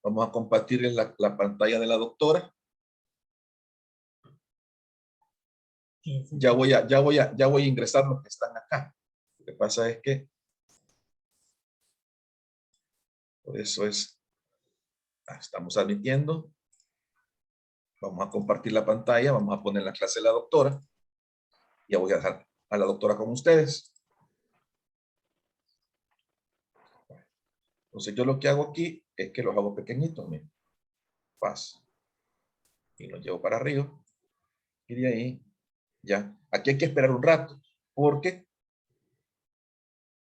Vamos a compartir en la pantalla de la doctora. Ya voy a ingresar los que están acá. Lo que pasa es que por eso estamos admitiendo. Vamos a compartir la pantalla, vamos a poner la clase de la doctora. Ya voy a dejar a la doctora con ustedes. Entonces yo lo que hago aquí es que los hago pequeñitos, miren. Paso. Y los llevo para arriba. Y de ahí, ya. Aquí hay que esperar un rato, porque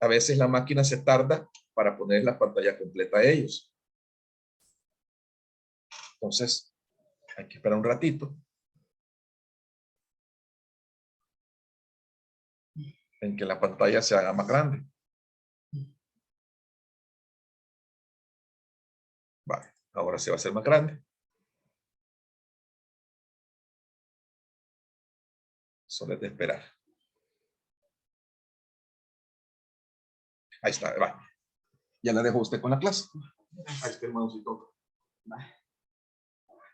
a veces la máquina se tarda para poner la pantalla completa a ellos. Entonces, hay que esperar un ratito en que la pantalla se haga más grande. Vale, ahora se va a hacer más grande. Solo es de esperar. Ahí está, va. Ya la dejo usted con la clase. Ahí está el mousito.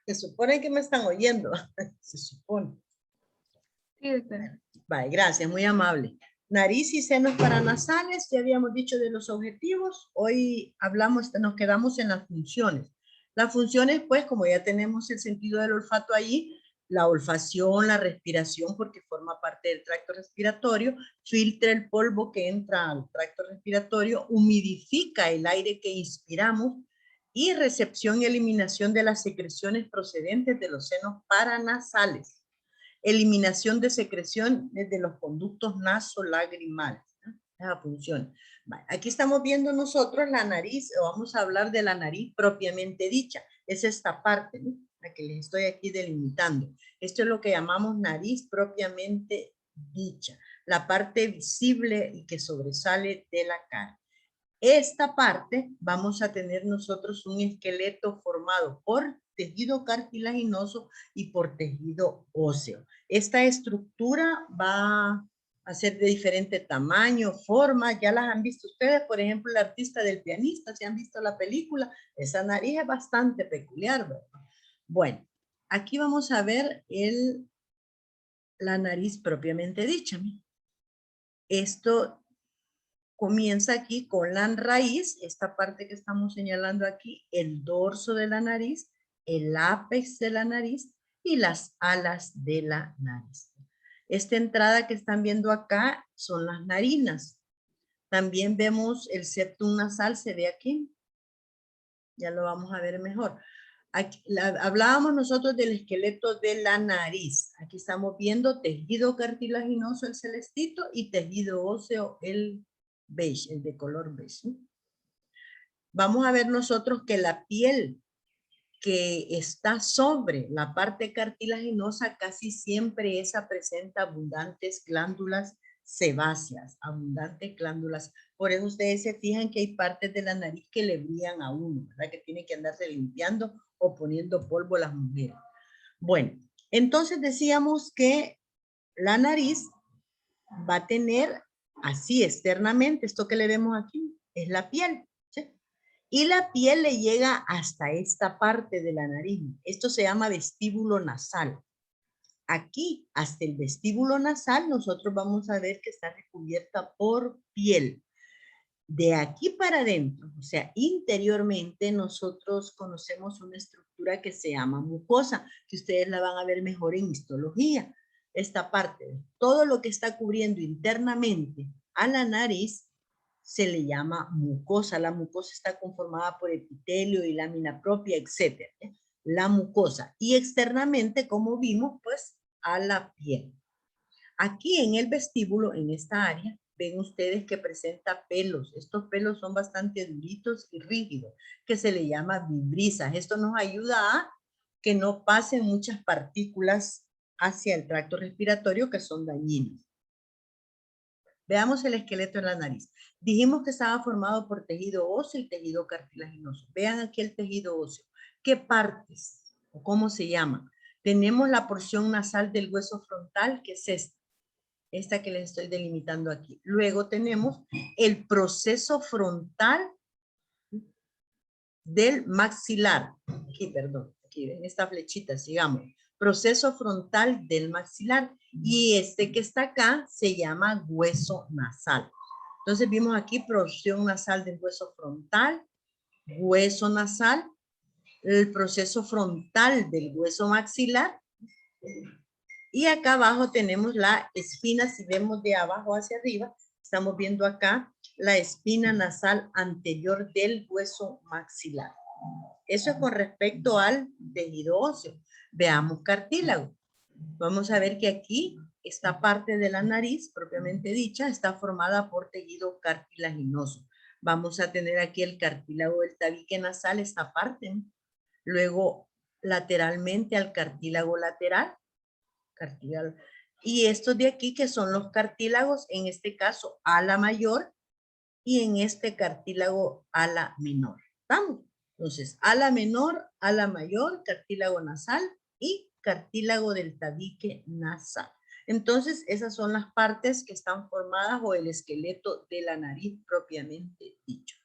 Se supone que me están oyendo. Se supone. Sí, doctora. Vale, gracias, muy amable. Nariz y senos paranasales, ya habíamos dicho de los objetivos. Hoy hablamos, nos quedamos en las funciones. Las funciones, pues, como ya tenemos el sentido del olfato ahí, la olfacción, la respiración, porque forma parte del tracto respiratorio, filtra el polvo que entra al tracto respiratorio, humidifica el aire que inspiramos y recepción y eliminación de las secreciones procedentes de los senos paranasales. Eliminación de secreción desde los conductos nasolagrimales, ¿no? Esa función. Aquí estamos viendo nosotros la nariz, o vamos a hablar de la nariz propiamente dicha. Es esta parte, ¿no?, la que les estoy aquí delimitando. Esto es lo que llamamos nariz propiamente dicha, la parte visible y que sobresale de la cara. Esta parte vamos a tener nosotros un esqueleto formado por tejido cartilaginoso y por tejido óseo. Esta estructura va a ser de diferente tamaño, forma, ya las han visto ustedes, por ejemplo, el artista del pianista, si han visto la película, esa nariz es bastante peculiar, ¿verdad? Bueno, aquí vamos a ver la nariz propiamente dicha. Esto comienza aquí con la raíz, esta parte que estamos señalando aquí, el dorso de la nariz, el ápex de la nariz y las alas de la nariz. Esta entrada que están viendo acá son las narinas. También vemos el septum nasal, se ve aquí. Ya lo vamos a ver mejor. Aquí, hablábamos nosotros del esqueleto de la nariz. Aquí estamos viendo tejido cartilaginoso, el celestito, y tejido óseo, el beige, el de color beige. Vamos a ver nosotros que la piel que está sobre la parte cartilaginosa casi siempre esa presenta abundantes glándulas sebáceas, abundantes glándulas. Por eso ustedes se fijan que hay partes de la nariz que le brillan a uno, ¿verdad? Que tiene que andarse limpiando o poniendo polvo las mujeres. Bueno, entonces decíamos que la nariz va a tener así externamente, esto que le vemos aquí, es la piel, ¿sí? Y la piel le llega hasta esta parte de la nariz. Esto se llama vestíbulo nasal. Aquí, hasta el vestíbulo nasal, nosotros vamos a ver que está recubierta por piel. De aquí para adentro, o sea, interiormente, nosotros conocemos una estructura que se llama mucosa, que ustedes la van a ver mejor en histología. Esta parte, todo lo que está cubriendo internamente a la nariz, se le llama mucosa. La mucosa está conformada por epitelio y lámina propia, etc. La mucosa. Y externamente, como vimos, pues a la piel. Aquí en el vestíbulo, en esta área, ven ustedes que presenta pelos. Estos pelos son bastante duritos y rígidos, que se le llama vibrisas. Esto nos ayuda a que no pasen muchas partículas hacia el tracto respiratorio que son dañinas. Veamos el esqueleto de la nariz. Dijimos que estaba formado por tejido óseo y tejido cartilaginoso. Vean aquí el tejido óseo. ¿Qué partes o cómo se llama? Tenemos la porción nasal del hueso frontal, que es esta que les estoy delimitando aquí. Luego tenemos el proceso frontal del maxilar. Aquí, perdón, aquí ven esta flechita, sigamos. Proceso frontal del maxilar. Y este que está acá se llama hueso nasal. Entonces vimos aquí porción nasal del hueso frontal, hueso nasal, el proceso frontal del hueso maxilar. Y acá abajo tenemos la espina, si vemos de abajo hacia arriba, estamos viendo acá la espina nasal anterior del hueso maxilar. Eso es con respecto al tejido óseo. Veamos cartílago. Vamos a ver que aquí esta parte de la nariz, propiamente dicha, está formada por tejido cartilaginoso. Vamos a tener aquí el cartílago del tabique nasal, esta parte. Luego, lateralmente al cartílago lateral. Y estos de aquí que son los cartílagos, en este caso ala mayor y en este cartílago ala menor. ¿Vamos? Entonces, ala menor, ala mayor, cartílago nasal y cartílago del tabique nasal. Entonces, esas son las partes que están formadas o el esqueleto de la nariz propiamente dicho.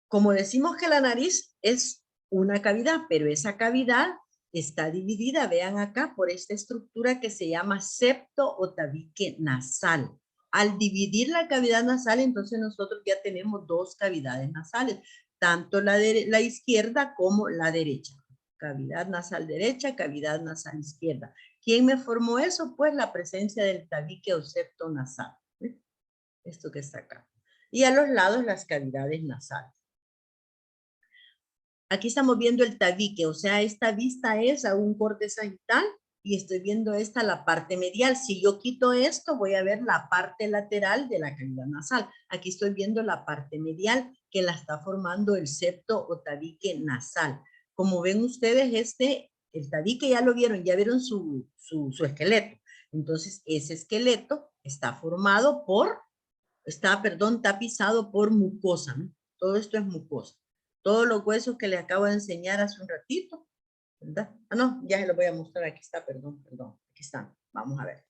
Como decimos que la nariz es una cavidad, pero esa cavidad está dividida, vean acá, por esta estructura que se llama septo o tabique nasal. Al dividir la cavidad nasal, entonces nosotros ya tenemos dos cavidades nasales, tanto la izquierda como la derecha. Cavidad nasal derecha, cavidad nasal izquierda. ¿Quién me formó eso? Pues la presencia del tabique o septo nasal. ¿Ves? Esto que está acá. Y a los lados las cavidades nasales. Aquí estamos viendo el tabique, o sea, esta vista es a un corte sagital y estoy viendo esta, la parte medial. Si yo quito esto, voy a ver la parte lateral de la cavidad nasal. Aquí estoy viendo la parte medial que la está formando el septo o tabique nasal. Como ven ustedes, el tabique ya lo vieron, ya vieron su esqueleto. Entonces, ese esqueleto está formado por, está tapizado por mucosa, ¿no? Todo esto es mucosa. Todos los huesos que les acabo de enseñar hace un ratito, ¿verdad? Ah, no, ya se los voy a mostrar. Aquí está, perdón, aquí están. Vamos a ver.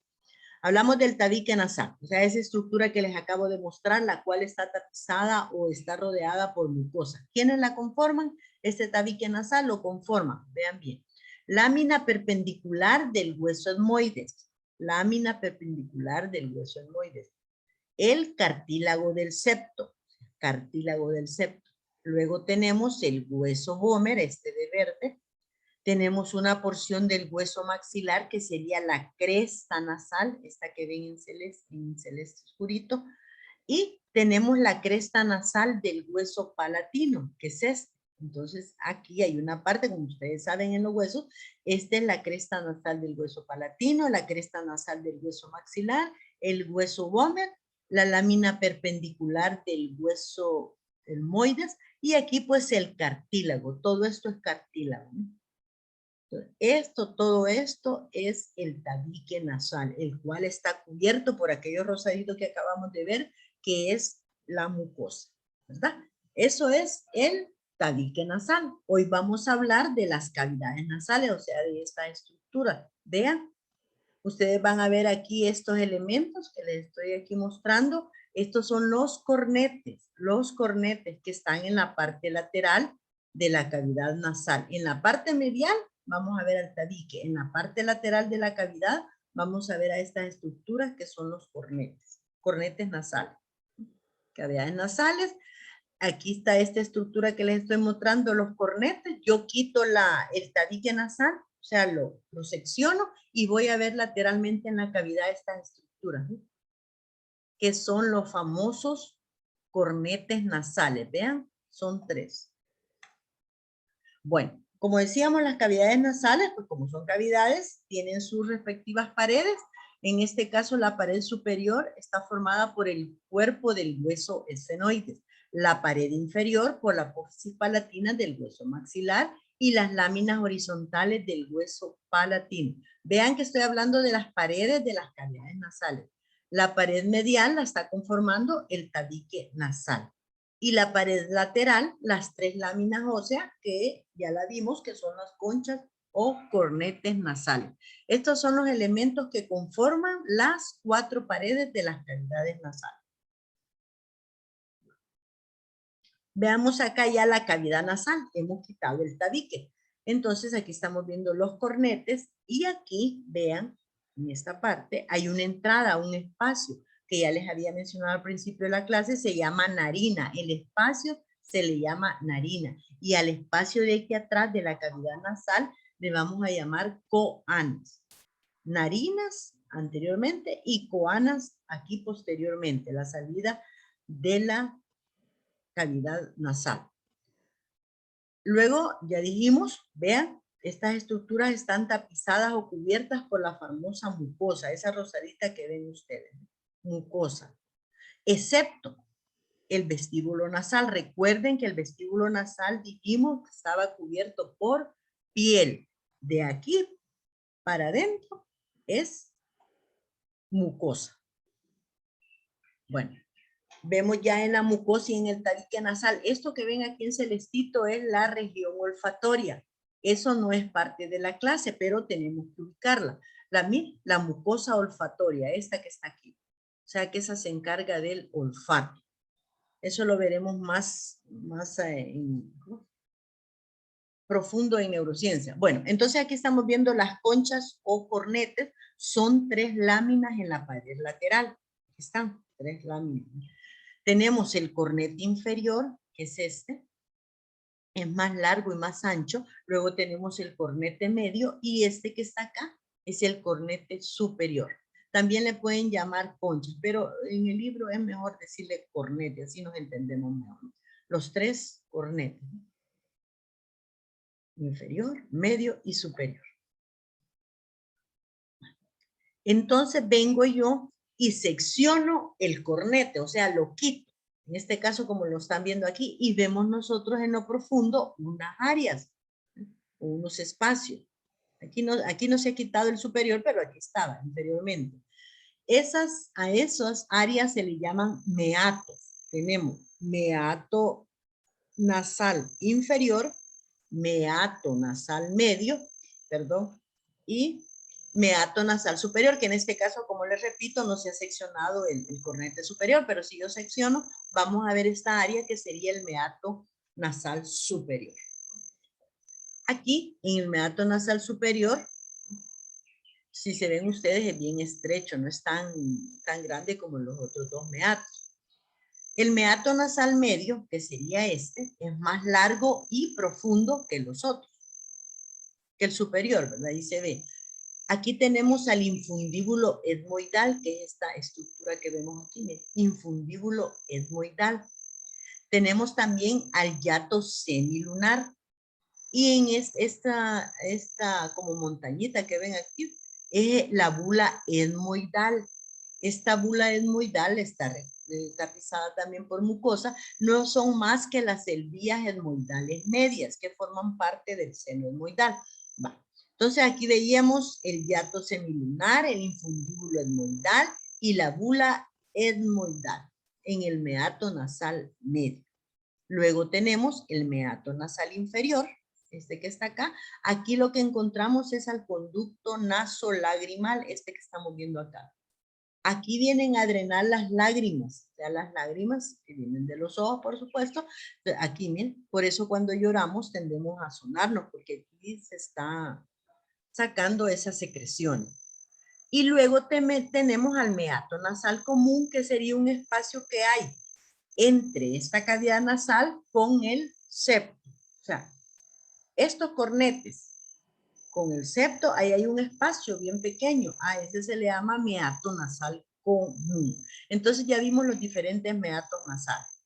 Hablamos del tabique nasal, o sea, esa estructura que les acabo de mostrar, la cual está tapizada o está rodeada por mucosa. ¿Quiénes la conforman? Este tabique nasal lo conforman, vean bien. Lámina perpendicular del hueso etmoides. Lámina perpendicular del hueso etmoides. El cartílago del septo. Cartílago del septo. Luego tenemos el hueso Vomer, este de verde. Tenemos una porción del hueso maxilar que sería la cresta nasal, esta que ven en celeste oscurito. Y tenemos la cresta nasal del hueso palatino, que es este. Entonces aquí hay una parte, como ustedes saben en los huesos, esta es la cresta nasal del hueso palatino, la cresta nasal del hueso maxilar, el hueso Vomer, la lámina perpendicular del hueso etmoides, y aquí pues el cartílago, todo esto es cartílago. Todo esto es el tabique nasal, el cual está cubierto por aquello rosadito que acabamos de ver, que es la mucosa, ¿verdad? Eso es el tabique nasal. Hoy vamos a hablar de las cavidades nasales, o sea, de esta estructura. Vean, ustedes van a ver aquí estos elementos que les estoy aquí mostrando. Estos son los cornetes que están en la parte lateral de la cavidad nasal. En la parte medial vamos a ver al tabique. En la parte lateral de la cavidad vamos a ver a estas estructuras que son los cornetes nasales. Cavidades nasales. Aquí está esta estructura que les estoy mostrando, los cornetes. Yo quito el tabique nasal, o sea, lo secciono y voy a ver lateralmente en la cavidad estas estructuras, ¿sí? Que son los famosos cornetes nasales. Vean, son 3. Bueno, como decíamos, las cavidades nasales, pues como son cavidades, tienen sus respectivas paredes. En este caso, la pared superior está formada por el cuerpo del hueso esfenoides, la pared inferior por la apófisis palatina del hueso maxilar y las láminas horizontales del hueso palatino. Vean que estoy hablando de las paredes de las cavidades nasales. La pared medial la está conformando el tabique nasal. Y la pared lateral, las 3 láminas óseas que ya la vimos, que son las conchas o cornetes nasales. Estos son los elementos que conforman las 4 paredes de las cavidades nasales. Veamos acá ya la cavidad nasal. Hemos quitado el tabique. Entonces aquí estamos viendo los cornetes y aquí, vean, en esta parte hay una entrada, un espacio que ya les había mencionado al principio de la clase, se llama narina. El espacio se le llama narina. Y al espacio de aquí atrás de la cavidad nasal le vamos a llamar coanas. Narinas anteriormente y coanas aquí posteriormente, la salida de la cavidad nasal. Luego, ya dijimos, vean, estas estructuras están tapizadas o cubiertas por la famosa mucosa, esa rosadita que ven ustedes, mucosa, excepto el vestíbulo nasal. Recuerden que el vestíbulo nasal, dijimos, que estaba cubierto por piel. De aquí para adentro es mucosa. Bueno, vemos ya en la mucosa y en el tabique nasal. Esto que ven aquí en celestito es la región olfatoria. Eso no es parte de la clase, pero tenemos que ubicarla. La mucosa olfatoria, esta que está aquí. O sea que esa se encarga del olfato. Eso lo veremos más profundo en neurociencia. Bueno, entonces aquí estamos viendo las conchas o cornetes. Son 3 láminas en la pared lateral. Aquí están 3 láminas. Tenemos el cornete inferior, que es este. Es más largo y más ancho. Luego tenemos el cornete medio y este que está acá es el cornete superior. También le pueden llamar conchas, pero en el libro es mejor decirle cornete, así nos entendemos mejor. Los 3 cornetes. Inferior, medio y superior. Entonces vengo yo y secciono el cornete, o sea, lo quito. En este caso, como lo están viendo aquí, y vemos nosotros en lo profundo unas áreas, unos espacios. Aquí no se ha quitado el superior, pero aquí estaba anteriormente. A esas áreas se le llaman meatos. Tenemos meato nasal inferior, meato nasal medio, perdón, y meato nasal superior, que en este caso, como les repito, no se ha seccionado el cornete superior, pero si yo secciono, vamos a ver esta área que sería el meato nasal superior. Aquí, en el meato nasal superior, si se ven ustedes, es bien estrecho, no es tan grande como los otros 2 meatos. El meato nasal medio, que sería este, es más largo y profundo que los otros, que el superior, ¿verdad? Ahí se ve. Aquí tenemos al infundíbulo etmoidal, que es esta estructura que vemos aquí, infundíbulo etmoidal. Tenemos también al hiato semilunar. Y en esta como montañita que ven aquí, es la bula etmoidal. Esta bula etmoidal está tapizada también por mucosa. No son más que las elvías etmoidales medias que forman parte del seno etmoidal. Va. Entonces aquí veíamos el hiato semilunar, el infundíbulo etmoidal y la bula etmoidal en el meato nasal medio. Luego tenemos el meato nasal inferior, este que está acá. Aquí lo que encontramos es al conducto nasolagrimal, este que estamos viendo acá. Aquí vienen a drenar las lágrimas, o sea, las lágrimas que vienen de los ojos, por supuesto. Aquí, miren, por eso cuando lloramos tendemos a sonarnos, porque aquí se está sacando esas secreciones. Y luego tenemos al meato nasal común, que sería un espacio que hay entre esta cavidad nasal con el septo. O sea, estos cornetes con el septo, ahí hay un espacio bien pequeño. A ese se le llama meato nasal común. Entonces ya vimos los diferentes meatos nasales.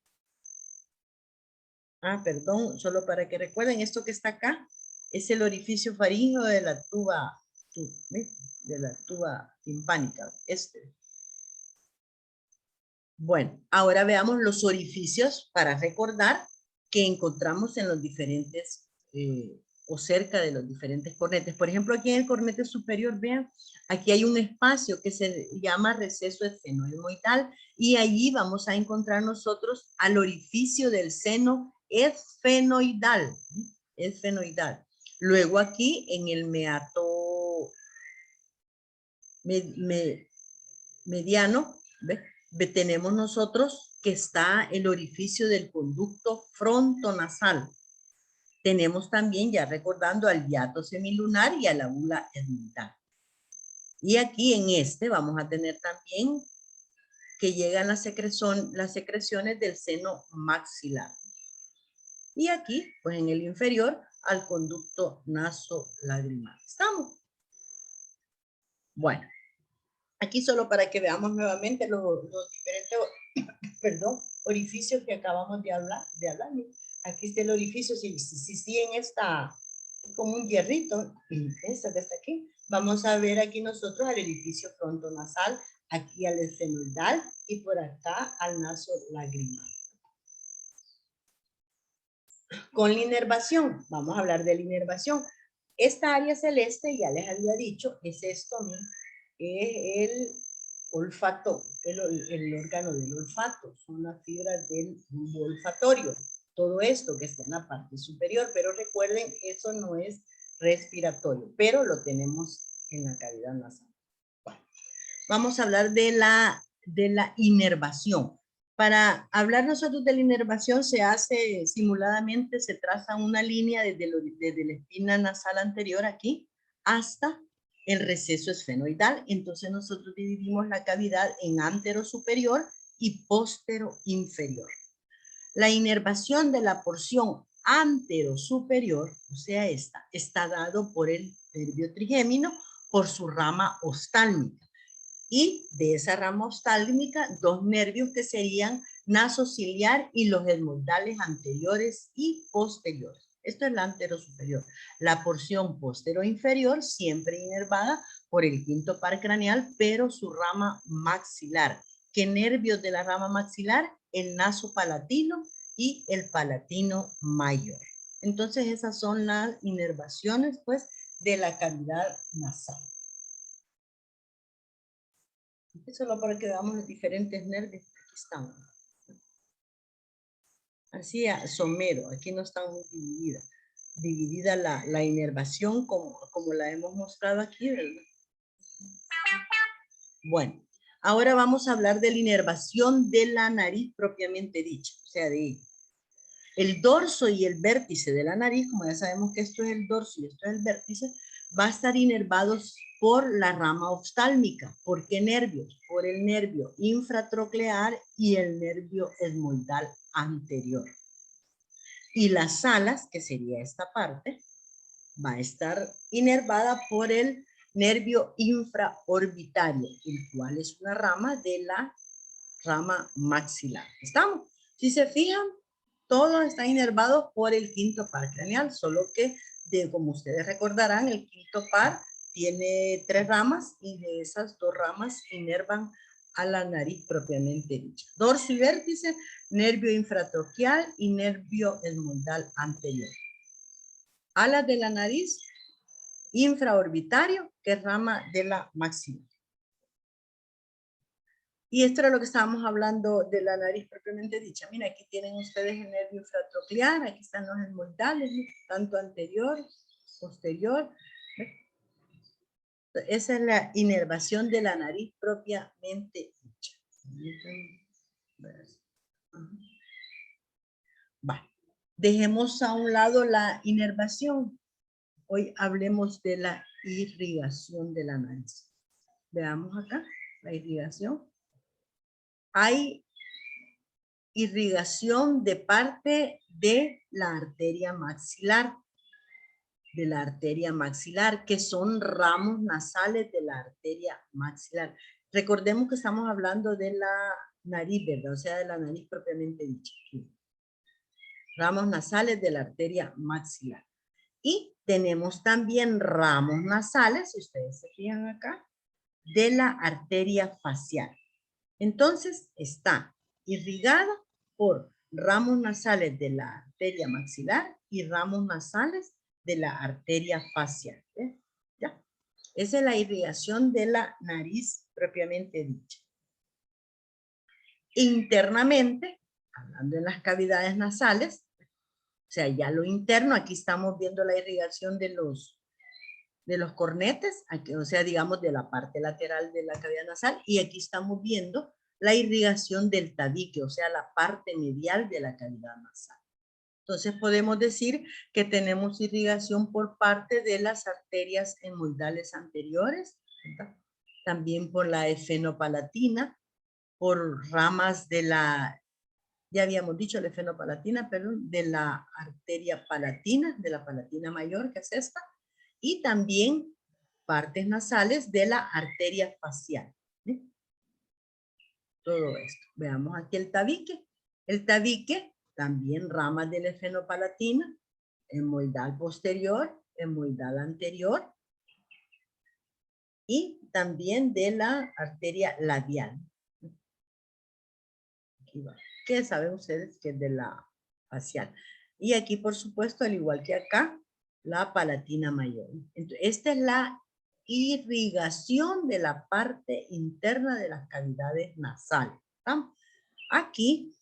Perdón, solo para que recuerden, esto que está acá es el orificio faríngeo de la tuba timpánica. Bueno, ahora veamos los orificios para recordar que encontramos en los diferentes o cerca de los diferentes cornetes. Por ejemplo, aquí en el cornete superior, vean, aquí hay un espacio que se llama receso esfenoidal y allí vamos a encontrar nosotros al orificio del seno esfenoidal. Luego aquí en el meato mediano, ¿ves? Tenemos nosotros que está el orificio del conducto frontonasal. Tenemos también, ya recordando, al hiato semilunar y a la bula edmontal. Y aquí en este vamos a tener también que llegan las secreciones del seno maxilar. Y aquí, pues en el inferior, al conducto nasolagrimal. ¿Estamos? Bueno, aquí solo para que veamos nuevamente los diferentes orificios que acabamos de hablar. Aquí está el orificio, si siguen esta, como un hierrito, esta que está aquí, vamos a ver aquí nosotros al orificio frontonasal, aquí al esfenoidal y por acá al nasolagrimal. Con la inervación, vamos a hablar de la inervación. Esta área celeste, ya les había dicho, es esto, es el olfato, el órgano del olfato, son las fibras del bulbo olfatorio. Todo esto que está en la parte superior, pero recuerden, eso no es respiratorio, pero lo tenemos en la cavidad nasal. Bueno, vamos a hablar de la inervación. Para hablar nosotros de la inervación se hace simuladamente, se traza una línea desde la espina nasal anterior aquí hasta el receso esfenoidal. Entonces nosotros dividimos la cavidad en antero superior y póstero inferior. La inervación de la porción antero superior, o sea esta, está dado por el nervio trigémino por su rama oftálmica. Y de esa rama oftálmica, dos nervios que serían nasociliar y los edmodales anteriores y posteriores. Esto es el antero superior. La porción postero inferior siempre inervada por el quinto par craneal, pero su rama maxilar. ¿Qué nervios de la rama maxilar? El nasopalatino y el palatino mayor. Entonces esas son las inervaciones, pues, de la cavidad nasal. Solo para que veamos los diferentes nervios que aquí están. Así a somero, aquí no están muy divididas. Dividida la inervación como la hemos mostrado aquí, ¿verdad? Bueno, ahora vamos a hablar de la inervación de la nariz propiamente dicha, o sea, de el dorso y el vértice de la nariz, como ya sabemos que esto es el dorso y esto es el vértice, va a estar inervados por la rama oftálmica. ¿Por qué nervios? Por el nervio infratroclear y el nervio esmoidal anterior. Y las alas, que sería esta parte, va a estar inervada por el nervio infraorbitario, el cual es una rama de la rama maxilar. ¿Estamos? Si se fijan, todos están inervados por el quinto par craneal, solo que, como ustedes recordarán, el quinto par tiene 3 ramas y de esas 2 ramas inervan a la nariz propiamente dicha. Dorso y vértice, nervio infratroquial y nervio esmodal anterior. Alas de la nariz, infraorbitario, que es rama de la maxila. Y esto era lo que estábamos hablando de la nariz propiamente dicha. Mira, aquí tienen ustedes el nervio infratroclear, aquí están los esmoidales, tanto anterior, posterior. Esa es la inervación de la nariz propiamente dicha. Vale. Dejemos a un lado la inervación. Hoy hablemos de la irrigación de la nariz. Veamos acá la irrigación. Hay irrigación de parte de la arteria maxilar, que son ramos nasales de la arteria maxilar. Recordemos que estamos hablando de la nariz, ¿verdad? O sea, de la nariz propiamente dicha. Ramos nasales de la arteria maxilar. Y tenemos también ramos nasales, si ustedes se fijan acá, de la arteria facial. Entonces, está irrigada por ramos nasales de la arteria maxilar y ramos nasales de la arteria facial. ¿Ya? Esa es la irrigación de la nariz propiamente dicha. Internamente, hablando de las cavidades nasales, o sea, ya lo interno, aquí estamos viendo la irrigación de los cornetes, aquí, o sea, digamos de la parte lateral de la cavidad nasal, y aquí estamos viendo la irrigación del tabique, o sea, la parte medial de la cavidad nasal. Entonces podemos decir que tenemos irrigación por parte de las arterias hemoidales anteriores, ¿verdad? También por la efenopalatina, por ramas de la, ya habíamos dicho la efenopalatina, perdón, de la arteria palatina, de la palatina mayor, que es esta, y también partes nasales de la arteria facial. ¿Sí? Todo esto. Veamos aquí el tabique. El tabique, también ramas de la efenopalatina, hemoidal posterior, hemoidal anterior, y también de la arteria labial. Aquí va. ¿Qué saben ustedes que es de la facial? Y aquí, por supuesto, al igual que acá, la palatina mayor. Entonces, esta es la irrigación de la parte interna de las cavidades nasales. ¿Estamos? Aquí,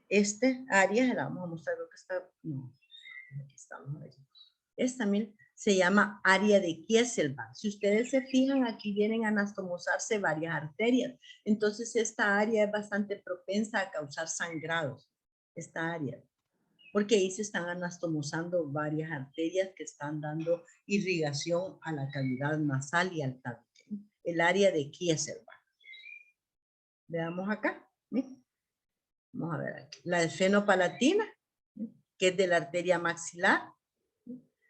este área, la vamos a mostrar lo que está, no, aquí estamos. Esta también se llama área de Kieselbach. Si ustedes se fijan, aquí vienen a anastomosarse varias arterias. Entonces, esta área es bastante propensa a causar sangrados. Esta área. Porque ahí se están anastomosando varias arterias que están dando irrigación a la cavidad nasal y al tabique. El área de Kieselbach. Veamos acá. ¿Sí? Vamos a ver aquí. La efenopalatina, que es de la arteria maxilar.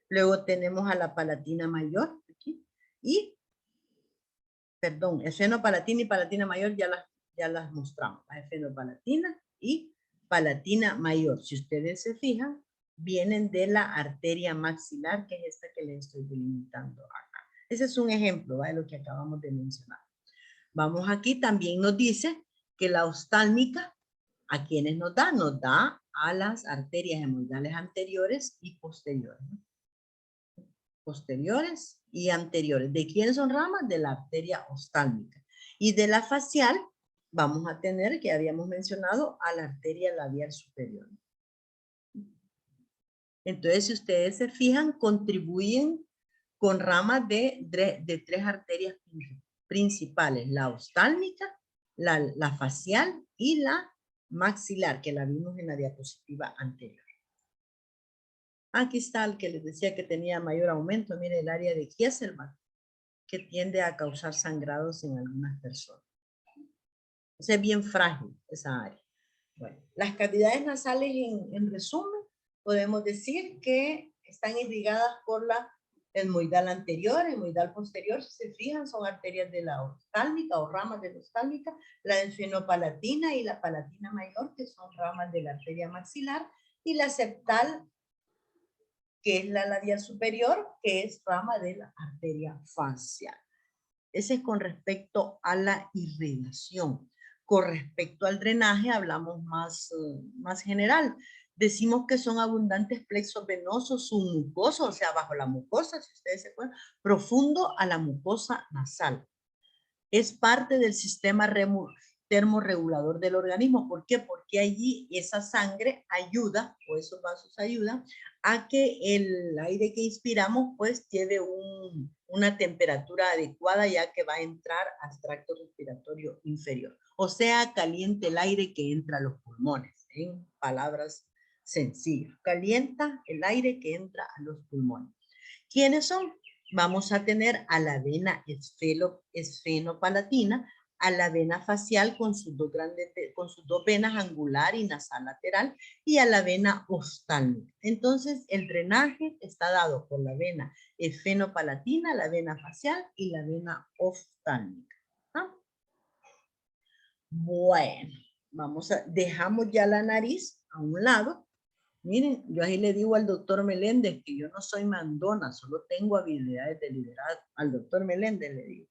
Luego tenemos a la palatina mayor. Aquí, y, perdón, efenopalatina y palatina mayor ya las mostramos. La efenopalatina y palatina mayor. Si ustedes se fijan, vienen de la arteria maxilar, que es esta que les estoy delimitando acá. Ese es un ejemplo, ¿va? De lo que acabamos de mencionar. Vamos aquí, también nos dice que la oftálmica, ¿a quiénes nos da? Nos da a las arterias hemoidales anteriores y posteriores. Posteriores y anteriores. ¿De quién son ramas? De la arteria oftálmica. Y de la facial vamos a tener, que habíamos mencionado, a la arteria labial superior. Entonces, si ustedes se fijan, contribuyen con ramas de 3 arterias principales, la oftálmica, la facial y la maxilar, que la vimos en la diapositiva anterior. Aquí está el que les decía que tenía mayor aumento. Mire el área de Kieselbach, que tiende a causar sangrados en algunas personas. Es bien frágil esa área. Bueno, las cavidades nasales en resumen, podemos decir que están irrigadas por la hemoidal anterior, hemoidal posterior. Si se fijan, son arterias de la oftálmica o ramas de la oftálmica, la efenopalatina y la palatina mayor, que son ramas de la arteria maxilar, y la septal, que es la labial superior, que es rama de la arteria facial. Ese es con respecto a la irrigación. Con respecto al drenaje, hablamos más general. Decimos que son abundantes plexos venosos submucosos, o sea, bajo la mucosa, si ustedes se acuerdan, profundo a la mucosa nasal. Es parte del sistema termorregulador del organismo. ¿Por qué? Porque allí esa sangre ayuda, o esos vasos ayudan, a que el aire que inspiramos pues lleve una temperatura adecuada, ya que va a entrar al tracto respiratorio inferior. O sea, caliente el aire que entra a los pulmones, en palabras sencillas. Calienta el aire que entra a los pulmones. ¿Quiénes son? Vamos a tener a la vena esfenopalatina, a la vena facial con sus dos venas angular y nasal lateral, y a la vena oftálmica. Entonces, el drenaje está dado por la vena esfenopalatina, la vena facial y la vena oftálmica. ¿Ah? Bueno, dejamos ya la nariz a un lado. Miren, yo ahí le digo al doctor Meléndez que yo no soy mandona, solo tengo habilidades de liderazgo. Al doctor Meléndez le digo.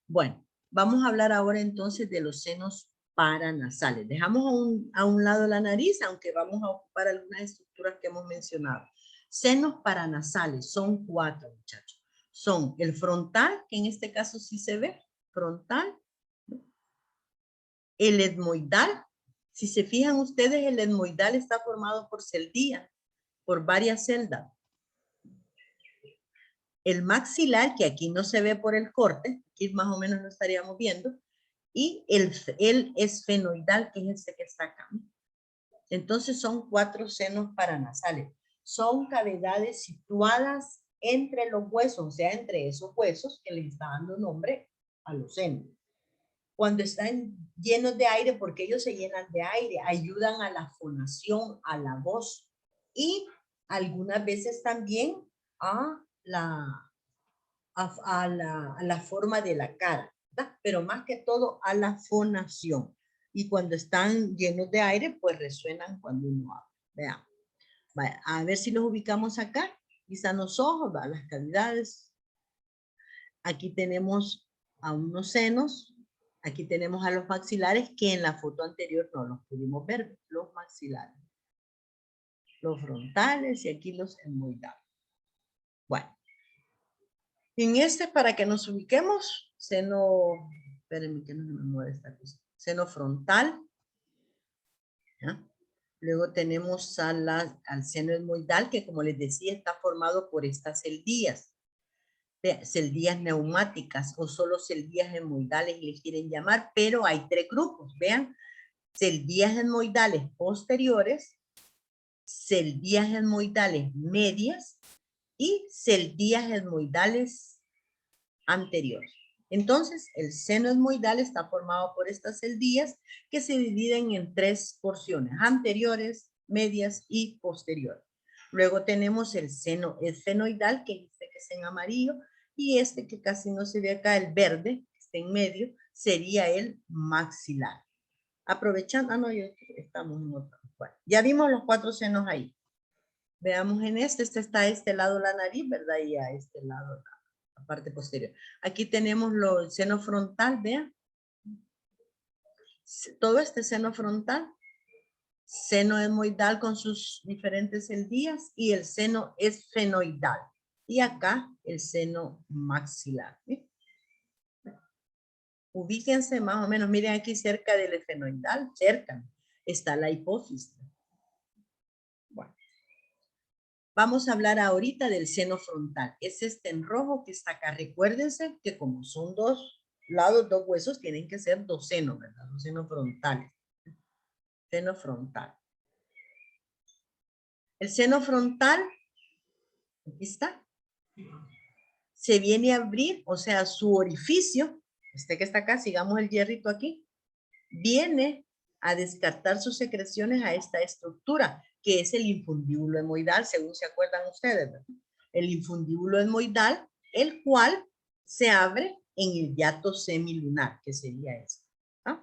Bueno, vamos a hablar ahora entonces de los senos paranasales. Dejamos a un lado la nariz, aunque vamos a ocupar algunas estructuras que hemos mencionado. Senos paranasales son 4, muchachos. Son el frontal, que en este caso sí se ve, frontal. El etmoidal. Si se fijan ustedes, el etmoidal está formado por celdía, por varias celdas. El maxilar, que aquí no se ve por el corte, aquí más o menos lo estaríamos viendo, y el esfenoidal, que es este que está acá. Entonces son 4 senos paranasales. Son cavidades situadas entre los huesos, o sea, entre esos huesos que les está dando nombre a los senos. Cuando están llenos de aire, porque ellos se llenan de aire, ayudan a la fonación, a la voz y algunas veces también a la forma de la cara, ¿verdad? Pero más que todo a la fonación. Y cuando están llenos de aire, pues resuenan cuando uno habla. Veamos. Vaya, a ver si los ubicamos acá. Quizá los ojos, ¿va? Las cavidades. Aquí tenemos a unos senos. Aquí tenemos a los maxilares, que en la foto anterior no los pudimos ver. Los maxilares. Los frontales y aquí los etmoidales. Bueno. En este, para que nos ubiquemos, seno, espérenme que no me mueve esta cosa, seno frontal, ¿ya? Luego tenemos al seno etmoidal, que como les decía, está formado por estas celdías neumáticas o solo celdías etmoidales le quieren llamar, pero hay 3 grupos, vean, celdías etmoidales posteriores, celdías etmoidales medias y celdías etmoidales anteriores. Entonces, el seno etmoidal está formado por estas celdías que se dividen en 3 porciones, anteriores, medias y posteriores. Luego tenemos el seno esfenoidal, que es este que es en amarillo, y este que casi no se ve acá, el verde, que está en medio, sería el maxilar. Aprovechando, no, estamos en otro. Bueno, ya vimos los 4 senos ahí. Veamos en este está a este lado la nariz, ¿verdad? Y a este lado la parte posterior. Aquí tenemos el seno frontal, vean. Todo este seno frontal, seno etmoidal con sus diferentes celdías y el seno esfenoidal. Y acá el seno maxilar. ¿Sí? Ubíquense más o menos, miren aquí cerca del esfenoidal, cerca, está la hipófisis. Bueno. Vamos a hablar ahorita del seno frontal. Es este en rojo que está acá. Recuérdense que como son 2 lados, 2 huesos, tienen que ser 2 senos, ¿verdad? 2 senos frontales. Seno frontal. El seno frontal, aquí está. Se viene a abrir, o sea, su orificio, este que está acá, sigamos el hierrito aquí, viene a descartar sus secreciones a esta estructura, que es el infundíbulo etmoidal, según se acuerdan ustedes, ¿verdad? El infundíbulo etmoidal, el cual se abre en el hiato semilunar, que sería este. ¿Ah?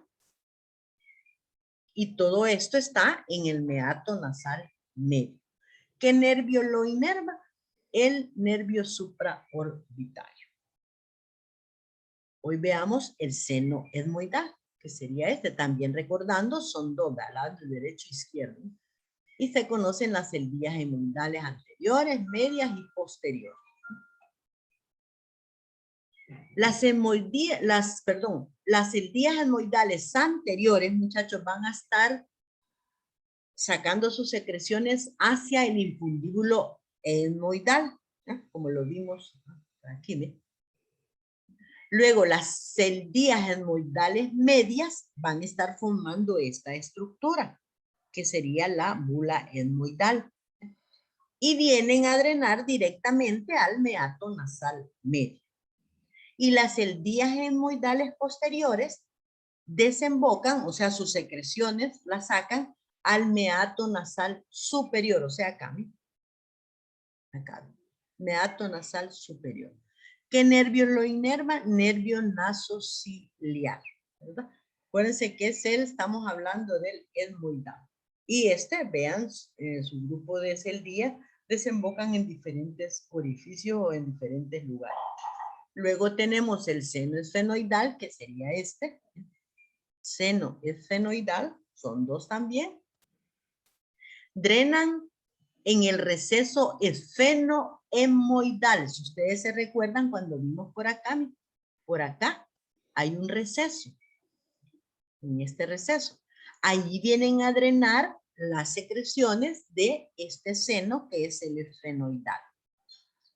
Y todo esto está en el meato nasal medio. ¿Qué nervio lo inerva? El nervio supraorbitario. Hoy veamos el seno etmoidal, que sería este. También recordando, son 2, lado derecho e izquierdo. Y se conocen las celdías etmoidales anteriores, medias y posteriores. Las celdías etmoidales anteriores, muchachos, van a estar sacando sus secreciones hacia el infundíbulo etmoidal, ¿eh? Como lo vimos aquí, ¿ve? Luego, las celdías etmoidales medias van a estar formando esta estructura, que sería la bula etmoidal. Y vienen a drenar directamente al meato nasal medio. Y las celdías etmoidales posteriores desembocan, o sea, sus secreciones las sacan al meato nasal superior, o sea, acá, meato nasal superior. ¿Qué nervio lo inerva? Nervio nasociliar, ¿verdad? Acuérdense que estamos hablando del etmoidal. Y vean, su grupo de celdías desembocan en diferentes orificios o en diferentes lugares. Luego tenemos el seno esfenoidal, que sería este. Seno esfenoidal, son 2 también. Drenan en el receso esfenoemoidal. Si ustedes se recuerdan cuando vimos por acá hay un receso. En este receso. Allí vienen a drenar las secreciones de este seno que es el esfenoidal.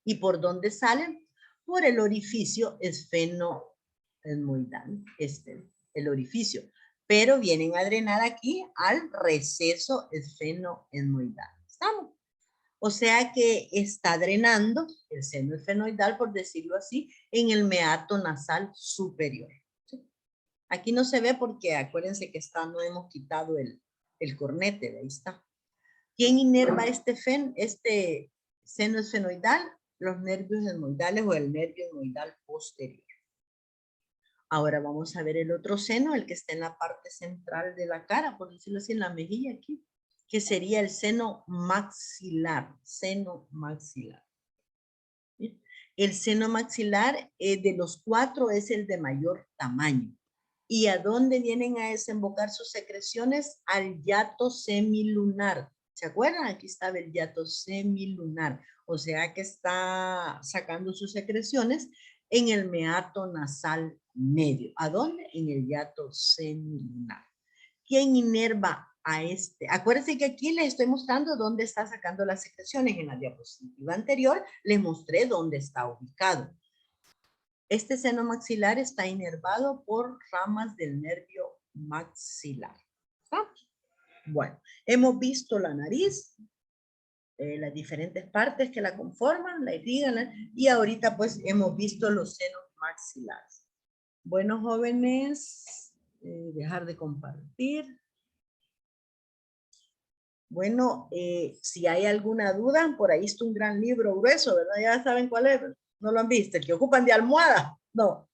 ¿Y por dónde salen? Por el orificio esfenoetmoidal, el orificio, pero vienen a drenar aquí al receso esfenoetmoidal. ¿Estamos? O sea que está drenando el seno esfenoidal, por decirlo así, en el meato nasal superior. ¿Sí? Aquí no se ve porque acuérdense que no hemos quitado el cornete, ahí está. ¿Quién inerva este seno esfenoidal? Los nervios etmoidales o el nervio etmoidal posterior. Ahora vamos a ver el otro seno, el que está en la parte central de la cara, por decirlo así, en la mejilla aquí, que sería el seno maxilar, seno maxilar. El seno maxilar de los 4 es el de mayor tamaño. ¿Y a dónde vienen a desembocar sus secreciones? Al hiato semilunar. ¿Se acuerdan? Aquí estaba el hiato semilunar. O sea que está sacando sus secreciones en el meato nasal medio. ¿A dónde? En el hiato semilunar. ¿Quién inerva a este? Acuérdense que aquí les estoy mostrando dónde está sacando las secreciones. En la diapositiva anterior les mostré dónde está ubicado. Este seno maxilar está inervado por ramas del nervio maxilar. ¿Estamos? Bueno, hemos visto la nariz, las diferentes partes que la conforman, la irrigan, y ahorita pues hemos visto los senos maxilares. Bueno, jóvenes, dejar de compartir. Bueno, si hay alguna duda, por ahí está un gran libro grueso, ¿verdad? Ya saben cuál es, ¿no lo han visto? ¿El que ocupan de almohada? No.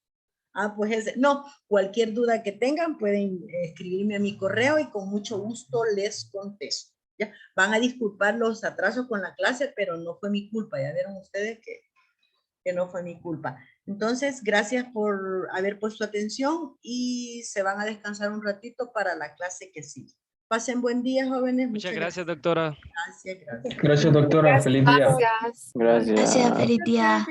Ah, pues ese. No, cualquier duda que tengan pueden escribirme a mi correo y con mucho gusto les contesto. ¿Ya? Van a disculpar los atrasos con la clase, pero no fue mi culpa. Ya vieron ustedes que no fue mi culpa. Entonces, gracias por haber puesto atención y se van a descansar un ratito para la clase que sigue. Pasen buen día, jóvenes. Muchas gracias, doctora. Gracias, gracias. Gracias, doctora. Feliz día. Gracias. Gracias. Gracias, feliz día.